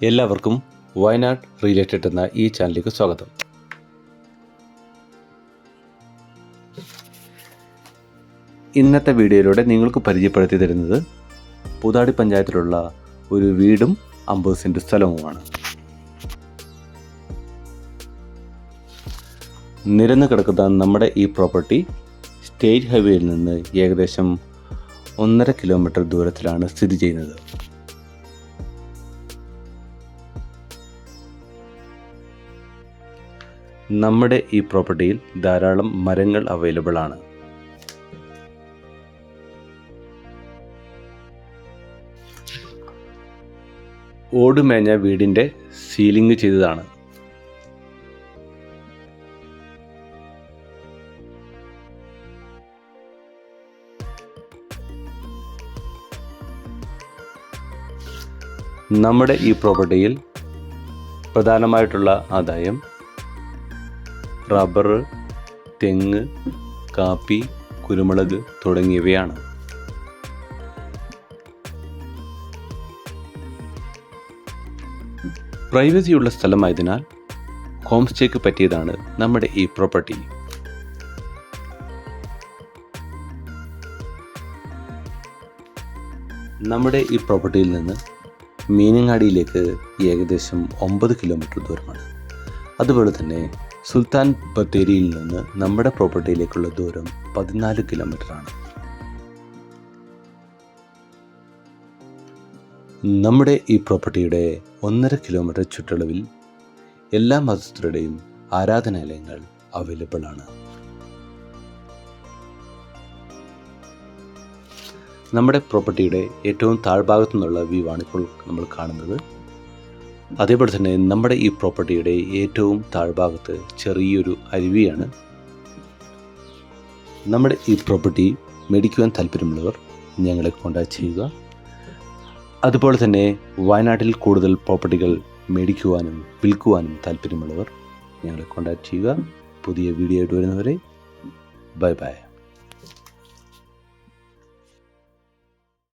എല്ലാവർക്കും വയനാട് റിലേറ്റഡ് എന്ന ഈ ചാനലിലേക്ക് സ്വാഗതം. ഇന്നത്തെ വീഡിയോയിലൂടെ നിങ്ങൾക്ക് പരിചയപ്പെടുത്തി തരുന്നത് പൂതാടി പഞ്ചായത്തിലുള്ള ഒരു വീടും 50 സെൻറ് സ്ഥലവുമാണ്. നിരന്ന് കിടക്കുന്ന നമ്മുടെ ഈ പ്രോപ്പർട്ടി സ്റ്റേറ്റ് ഹൈവേയിൽ നിന്ന് ഏകദേശം 1.5 കിലോമീറ്റർ ദൂരത്തിലാണ് സ്ഥിതി ചെയ്യുന്നത്. നമ്മുടെ ഈ പ്രോപ്പർട്ടിയിൽ ധാരാളം മരങ്ങൾ അവൈലബിൾ ആണ്. ഓടുമേഞ്ഞ വീടിൻ്റെ സീലിംഗ് ചെയ്തതാണ്. നമ്മുടെ ഈ പ്രോപ്പർട്ടിയിൽ പ്രധാനമായിട്ടുള്ള ആദായം റബ്ബർ, തെങ്ങ്, കാപ്പി, കുരുമുളക് തുടങ്ങിയവയാണ്. പ്രൈവസിയുള്ള സ്ഥലമായതിനാൽ ഹോം സ്റ്റേക്ക് പറ്റിയതാണ് നമ്മുടെ ഈ പ്രോപ്പർട്ടി. നമ്മുടെ ഈ പ്രോപ്പർട്ടിയിൽ നിന്ന് മീനങ്ങാടിയിലേക്ക് ഏകദേശം 9 കിലോമീറ്റർ ദൂരമാണ്. അതുപോലെ തന്നെ സുൽത്താൻ ബത്തേരിയിൽ നിന്ന് നമ്മുടെ പ്രോപ്പർട്ടിയിലേക്കുള്ള ദൂരം 14 കിലോമീറ്റർ ആണ്. നമ്മുടെ ഈ പ്രോപ്പർട്ടിയുടെ 1.5 കിലോമീറ്റർ ചുറ്റളവിൽ എല്ലാ മതസ്ഥരുടെയും ആരാധനാലയങ്ങൾ അവൈലബിൾ ആണ്. നമ്മുടെ പ്രോപ്പർട്ടിയുടെ ഏറ്റവും താഴ്ഭാഗത്തു നിന്നുള്ള വ്യൂ ആണ് ഇപ്പോൾ നമ്മൾ കാണുന്നത്. അതേപോലെ തന്നെ നമ്മുടെ ഈ പ്രോപ്പർട്ടിയുടെ ഏറ്റവും താഴ്ഭാഗത്ത് ചെറിയൊരു അരുവിയാണ്. നമ്മുടെ ഈ പ്രോപ്പർട്ടി മേടിക്കുവാൻ താല്പര്യമുള്ളവർ ഞങ്ങളെ കോൺടാക്ട് ചെയ്യുക. അതുപോലെ തന്നെ വയനാട്ടിൽ കൂടുതൽ പ്രോപ്പർട്ടികൾ മേടിക്കുവാനും വിൽക്കുവാനും താല്പര്യമുള്ളവർ ഞങ്ങളെ കോൺടാക്ട് ചെയ്യുക. പുതിയ വീഡിയോ ആയിട്ട് വരുന്നവരെ ബൈ ബൈ.